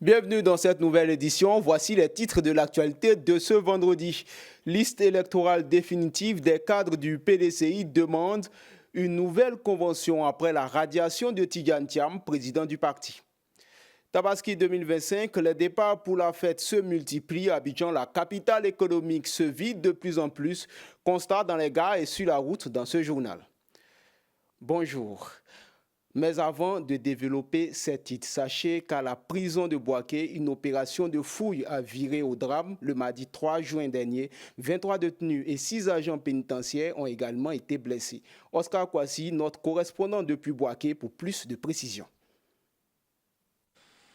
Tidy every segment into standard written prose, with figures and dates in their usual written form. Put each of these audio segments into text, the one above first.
Bienvenue dans cette nouvelle édition. Voici les titres de l'actualité de ce vendredi. Liste électorale définitive des cadres du PDCI demande une nouvelle convention après la radiation de Tidjane Thiam, président du parti. Tabaski 2025, les départs pour la fête se multiplient. Abidjan, la capitale économique, se vide de plus en plus. Constat dans les gares et sur la route dans ce journal. Bonjour. Mais avant de développer ces titres, sachez qu'à la prison de Bouaké, une opération de fouille a viré au drame le mardi 3 juin dernier. 23 détenus et 6 agents pénitentiaires ont également été blessés. Oscar Kwasi, notre correspondant depuis Bouaké, pour plus de précisions.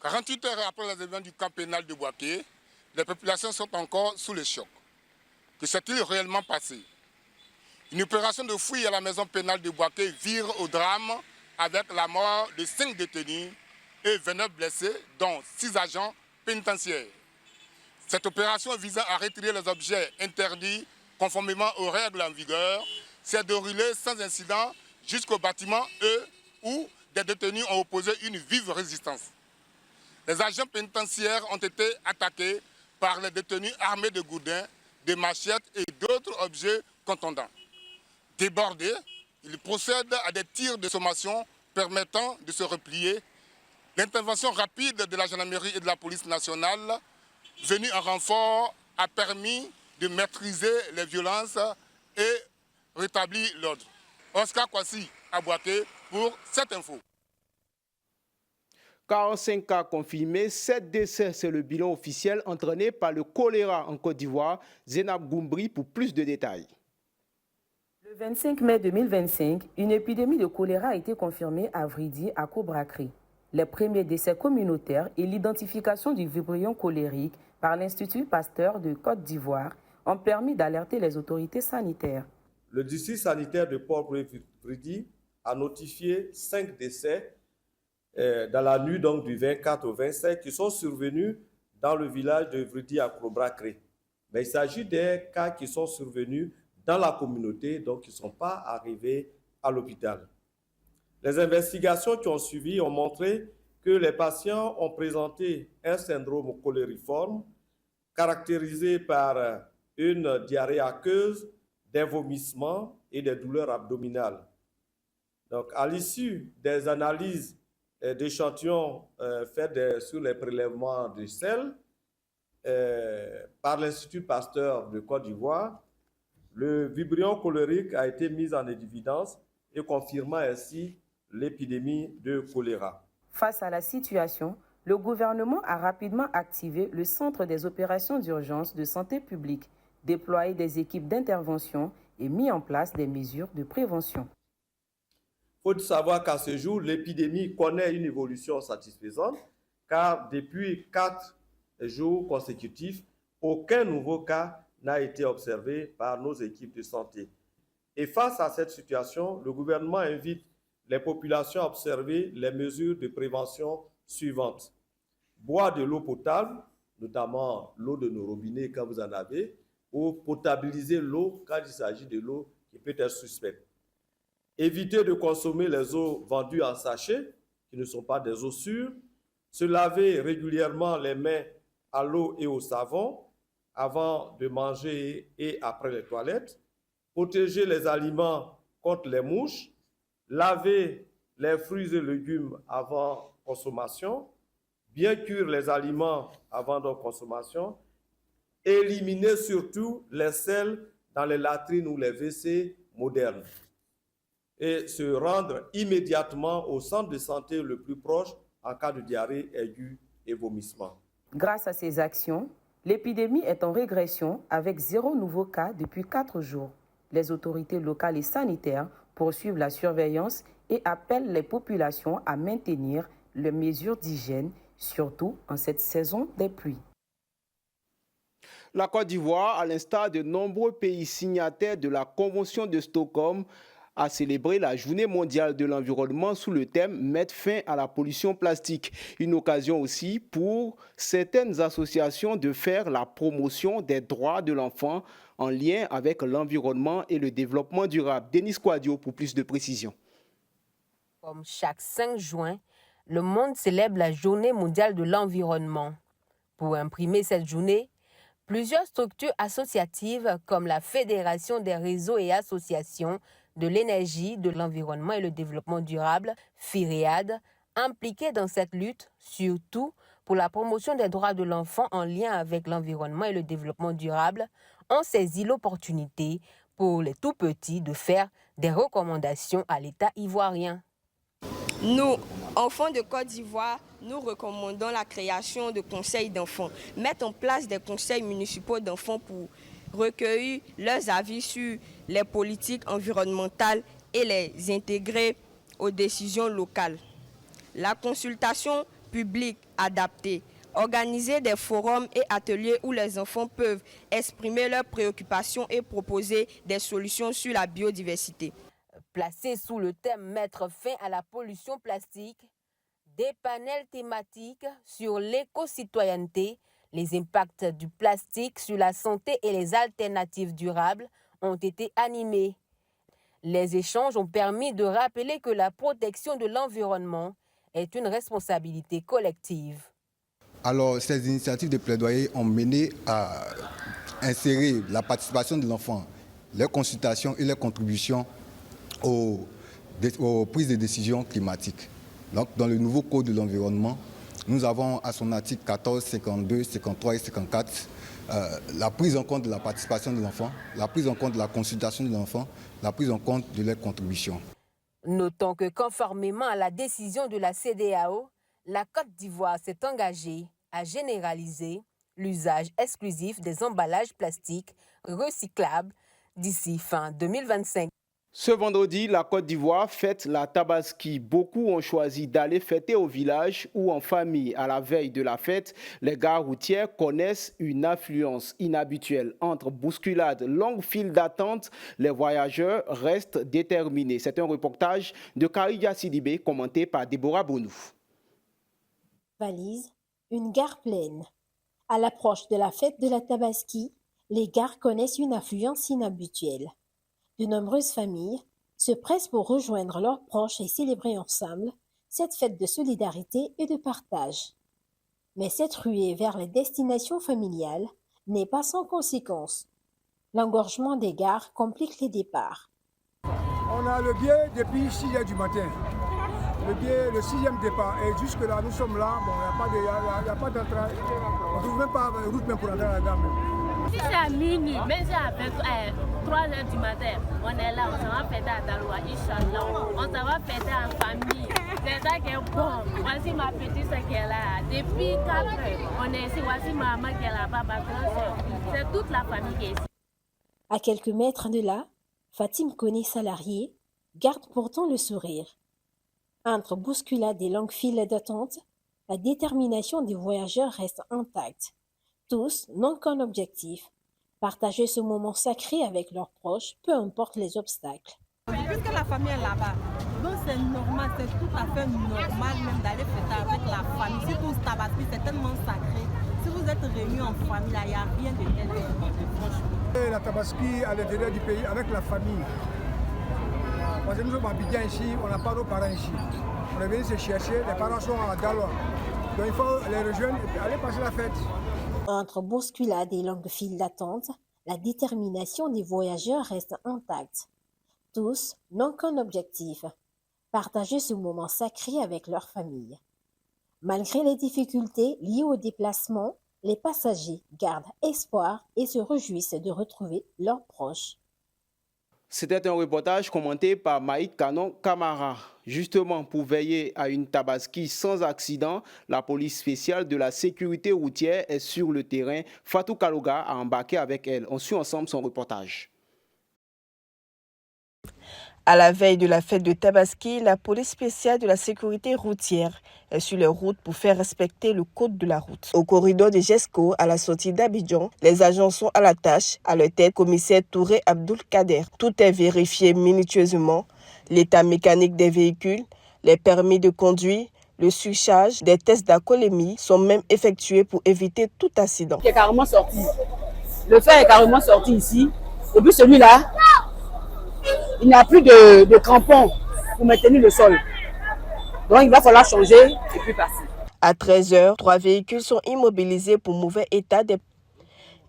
48 heures après les événements du camp pénal de Bouaké, les populations sont encore sous le choc. Que s'est-il réellement passé? Une opération de fouille à la maison pénale de Bouaké vire au drame avec la mort de 5 détenus et 29 blessés, dont 6 agents pénitentiaires. Cette opération visant à retirer les objets interdits conformément aux règles en vigueur s'est déroulée sans incident jusqu'au bâtiment E où des détenus ont opposé une vive résistance. Les agents pénitentiaires ont été attaqués par les détenus armés de gourdins, de machettes et d'autres objets contondants. Débordés, ils procèdent à des tirs de sommation permettant de se replier. L'intervention rapide de la gendarmerie et de la police nationale, venue en renfort, a permis de maîtriser les violences et rétablir l'ordre. Oscar Kwasi à Bouaké pour cette info. 45 cas confirmés, 7 décès, c'est le bilan officiel entraîné par le choléra en Côte d'Ivoire. Zénab Goumbri pour plus de détails. Le 25 mai 2025, une épidémie de choléra a été confirmée à Vridi, à Conakry. Les premiers décès communautaires et l'identification du vibrion cholérique par l'Institut Pasteur de Côte d'Ivoire ont permis d'alerter les autorités sanitaires. Le district sanitaire de Port-Vridi a notifié 5 décès dans la nuit donc, du 24 au 25 qui sont survenus dans le village de Vridi à Conakry. Mais il s'agit des cas qui sont survenus dans la communauté, donc qui ne sont pas arrivés à l'hôpital. Les investigations qui ont suivi ont montré que les patients ont présenté un syndrome cholériforme caractérisé par une diarrhée aqueuse, des vomissements et des douleurs abdominales. Donc, à l'issue des analyses d'échantillons faites sur les prélèvements de sel par l'Institut Pasteur de Côte d'Ivoire, le vibrion cholérique a été mis en évidence et confirmant ainsi l'épidémie de choléra. Face à la situation, le gouvernement a rapidement activé le Centre des opérations d'urgence de santé publique, déployé des équipes d'intervention et mis en place des mesures de prévention. Il faut savoir qu'à ce jour, l'épidémie connaît une évolution satisfaisante car depuis 4 jours consécutifs, aucun nouveau cas n'a été observé par nos équipes de santé. Et face à cette situation, le gouvernement invite les populations à observer les mesures de prévention suivantes. Boire de l'eau potable, notamment l'eau de nos robinets quand vous en avez, ou potabiliser l'eau quand il s'agit de l'eau qui peut être suspecte. Éviter de consommer les eaux vendues en sachet, qui ne sont pas des eaux sûres. Se laver régulièrement les mains à l'eau et au savon avant de manger et après les toilettes. Protéger les aliments contre les mouches. Laver les fruits et légumes avant consommation. Bien cuire les aliments avant leur consommation. Éliminer surtout les sels dans les latrines ou les WC modernes. Et se rendre immédiatement au centre de santé le plus proche en cas de diarrhée aiguë et vomissement. Grâce à ces actions, l'épidémie est en régression avec 0 nouveau cas depuis 4 jours. Les autorités locales et sanitaires poursuivent la surveillance et appellent les populations à maintenir les mesures d'hygiène, surtout en cette saison des pluies. La Côte d'Ivoire, à l'instar de nombreux pays signataires de la Convention de Stockholm, a célébré la Journée mondiale de l'environnement sous le thème « Mettre fin à la pollution plastique ». Une occasion aussi pour certaines associations de faire la promotion des droits de l'enfant en lien avec l'environnement et le développement durable. Denis Quadio pour plus de précisions. Comme chaque 5 juin, le monde célèbre la Journée mondiale de l'environnement. Pour imprimer cette journée, plusieurs structures associatives comme la Fédération des réseaux et associations de l'énergie, de l'environnement et le développement durable, FIREAD, impliquées dans cette lutte, surtout pour la promotion des droits de l'enfant en lien avec l'environnement et le développement durable, ont saisi l'opportunité pour les tout-petits de faire des recommandations à l'État ivoirien. Nous, enfants de Côte d'Ivoire, nous recommandons la création de conseils d'enfants, mettre en place des conseils municipaux d'enfants pour recueillir leurs avis sur les politiques environnementales et les intégrer aux décisions locales. La consultation publique adaptée, organiser des forums et ateliers où les enfants peuvent exprimer leurs préoccupations et proposer des solutions sur la biodiversité. Placés sous le thème « Mettre fin à la pollution plastique », des panels thématiques sur l'éco-citoyenneté, les impacts du plastique sur la santé et les alternatives durables ont été animés. Les échanges ont permis de rappeler que la protection de l'environnement est une responsabilité collective. Alors, ces initiatives de plaidoyer ont mené à insérer la participation de l'enfant, les consultations et les contributions aux prises de décisions climatiques. Donc, dans le nouveau Code de l'environnement, nous avons à son article 14, 52, 53 et 54 la prise en compte de la participation de l'enfant, la prise en compte de la consultation de l'enfant, la prise en compte de leurs contributions. Notons que conformément à la décision de la CEDEAO, la Côte d'Ivoire s'est engagée à généraliser l'usage exclusif des emballages plastiques recyclables d'ici fin 2025. Ce vendredi, la Côte d'Ivoire fête la Tabaski. Beaucoup ont choisi d'aller fêter au village ou en famille. À la veille de la fête, les gares routières connaissent une affluence inhabituelle. Entre bousculades, longues files d'attente, les voyageurs restent déterminés. C'est un reportage de Karidia Sidibé commenté par Déborah Bonou. Valise, une gare pleine. À l'approche de la fête de la Tabaski, les gares connaissent une affluence inhabituelle. De nombreuses familles se pressent pour rejoindre leurs proches et célébrer ensemble cette fête de solidarité et de partage. Mais cette ruée vers les destinations familiales n'est pas sans conséquences. L'engorgement des gares complique les départs. On a le billet depuis 6 h du matin. Le billet, le 6e départ. Et jusque-là, nous sommes là. Bon, il n'y a pas d'entrée. On ne trouve même pas de route même pour entrer à la gare. Si c'est à minuit, même si c'est à 3 h du matin, on est là, on s'en va fêter à Daloa, Inch'Allah. On s'en va fêter en famille. C'est ça qui est bon. Voici ma petite soeur qui est là. Depuis 4 heures, on est ici. Voici ma maman qui est là-bas, ma grande soeur. C'est toute la famille qui est ici. À quelques mètres de là, Fatim Koné, salarié, garde pourtant le sourire. Entre bousculades et longues files d'attente, la détermination des voyageurs reste intacte. Tous n'ont qu'un objectif, partager ce moment sacré avec leurs proches, peu importe les obstacles. Puisque la famille est là-bas, donc c'est normal, c'est tout à fait normal même d'aller fêter avec la famille. Surtout au Tabaski, c'est tellement sacré. Si vous êtes réunis en famille, il n'y a rien de tel, franchement. La Tabaski à l'intérieur du pays avec la famille. Parce que nous sommes à Abidjan ici, on n'a pas nos parents ici. On est venu se chercher, les parents sont à Daloa. Donc il faut les rejoindre et aller passer la fête. Entre bousculades et longues files d'attente, la détermination des voyageurs reste intacte. Tous n'ont qu'un objectif, partager ce moment sacré avec leur famille. Malgré les difficultés liées au déplacement, les passagers gardent espoir et se réjouissent de retrouver leurs proches. C'était un reportage commenté par Maïk Kanon Kamara. Justement, pour veiller à une Tabaski sans accident, la police spéciale de la sécurité routière est sur le terrain. Fatou Kaloga a embarqué avec elle. On suit ensemble son reportage. À la veille de la fête de Tabaski, la police spéciale de la sécurité routière est sur les routes pour faire respecter le code de la route. Au corridor de GESCO, à la sortie d'Abidjan, les agents sont à la tâche, à leur tête commissaire Touré Abdoul Kader. Tout est vérifié minutieusement, l'état mécanique des véhicules, les permis de conduire, le surcharge, des tests d'alcoolémie sont même effectués pour éviter tout accident. Il est carrément sorti. Le fer est carrément sorti ici. Et puis celui-là, il n'y a plus de crampons pour maintenir le sol. Donc il va falloir changer et puis passer. À 13h, 3 véhicules sont immobilisés pour mauvais état.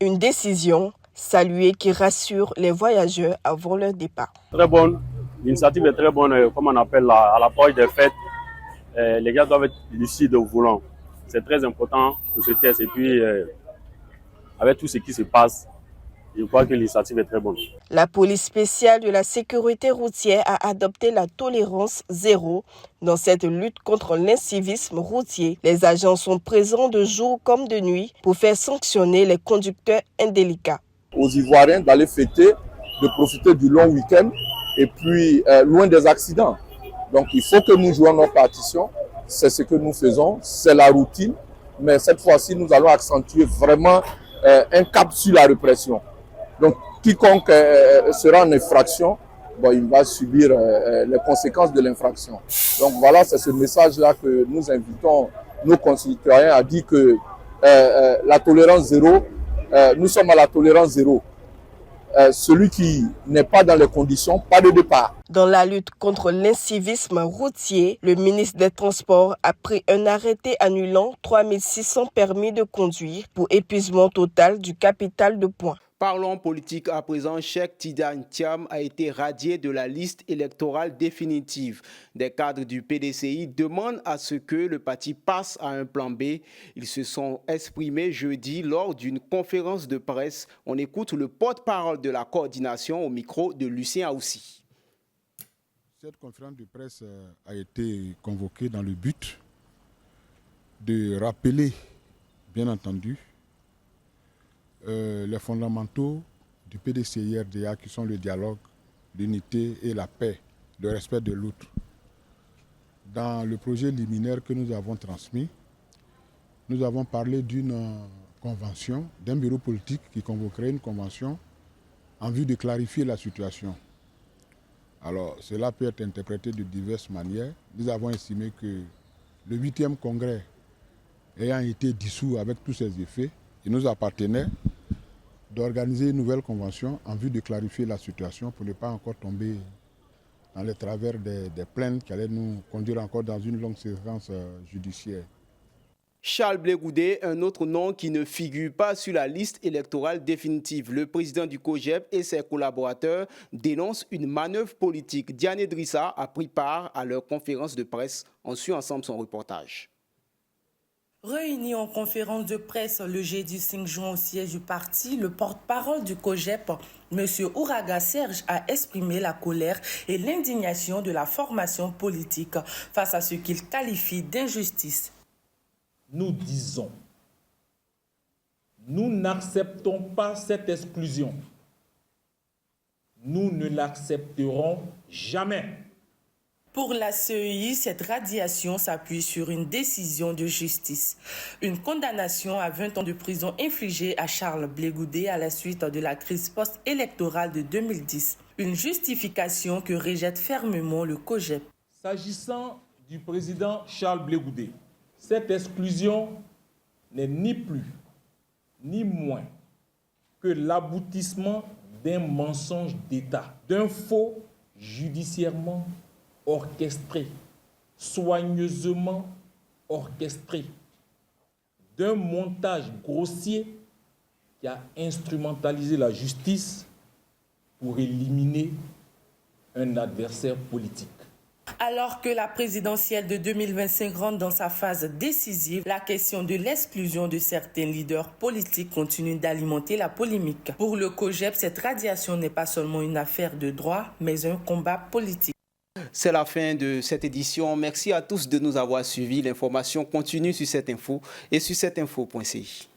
Une décision saluée qui rassure les voyageurs avant leur départ. Très bonne, l'initiative est très bonne, comme on appelle à l'approche des fêtes. Les gars doivent être lucides au volant. C'est très important pour ce test et puis avec tout ce qui se passe, je crois que l'initiative est très bonne. La police spéciale de la sécurité routière a adopté la tolérance zéro dans cette lutte contre l'incivisme routier. Les agents sont présents de jour comme de nuit pour faire sanctionner les conducteurs indélicats. Aux Ivoiriens d'aller fêter, de profiter du long week-end et puis loin des accidents. Donc il faut que nous jouions notre partition, c'est ce que nous faisons, c'est la routine, mais cette fois-ci nous allons accentuer vraiment un cap sur la répression. Donc quiconque sera en infraction, il va subir les conséquences de l'infraction. Donc voilà, c'est ce message-là que nous invitons nos concitoyens à dire que la tolérance zéro, nous sommes à la tolérance zéro. Celui qui n'est pas dans les conditions, pas de départ. Dans la lutte contre l'incivisme routier, le ministre des Transports a pris un arrêté annulant 3600 permis de conduire pour épuisement total du capital de points. Parlons politique à présent. Cheikh Tidiane Thiam a été radié de la liste électorale définitive. Des cadres du PDCI demandent à ce que le parti passe à un plan B. Ils se sont exprimés jeudi lors d'une conférence de presse. On écoute le porte-parole de la coordination au micro de Lucien Aoussi. Cette conférence de presse a été convoquée dans le but de rappeler, bien entendu, les fondamentaux du PDCI-RDA qui sont le dialogue, l'unité et la paix, le respect de l'autre. Dans le projet liminaire que nous avons transmis, nous avons parlé d'une convention, d'un bureau politique qui convoquerait une convention en vue de clarifier la situation. Alors, cela peut être interprété de diverses manières. Nous avons estimé que le 8e congrès ayant été dissous avec tous ses effets, il nous appartenait d'organiser une nouvelle convention en vue de clarifier la situation pour ne pas encore tomber dans les travers des plaintes qui allaient nous conduire encore dans une longue séquence judiciaire. Charles Blé Goudé, un autre nom qui ne figure pas sur la liste électorale définitive. Le président du COJEP et ses collaborateurs dénoncent une manœuvre politique. Diane Drissa a pris part à leur conférence de presse. On suit ensemble son reportage. Réuni en conférence de presse le jeudi 5 juin au siège du parti, le porte-parole du COJEP, M. Ouraga Serge, a exprimé la colère et l'indignation de la formation politique face à ce qu'il qualifie d'injustice. Nous disons, nous n'acceptons pas cette exclusion. Nous ne l'accepterons jamais. Pour la CEI, cette radiation s'appuie sur une décision de justice. Une condamnation à 20 ans de prison infligée à Charles Blé Goudé à la suite de la crise post-électorale de 2010. Une justification que rejette fermement le COJEP. S'agissant du président Charles Blé Goudé, cette exclusion n'est ni plus ni moins que l'aboutissement d'un mensonge d'État, d'un faux judiciairement orchestré, soigneusement orchestré, d'un montage grossier qui a instrumentalisé la justice pour éliminer un adversaire politique. Alors que la présidentielle de 2025 rentre dans sa phase décisive, la question de l'exclusion de certains leaders politiques continue d'alimenter la polémique. Pour le COJEP, cette radiation n'est pas seulement une affaire de droit, mais un combat politique. C'est la fin de cette édition. Merci à tous de nous avoir suivis. L'information continue sur cette info et sur cetteinfo.ci.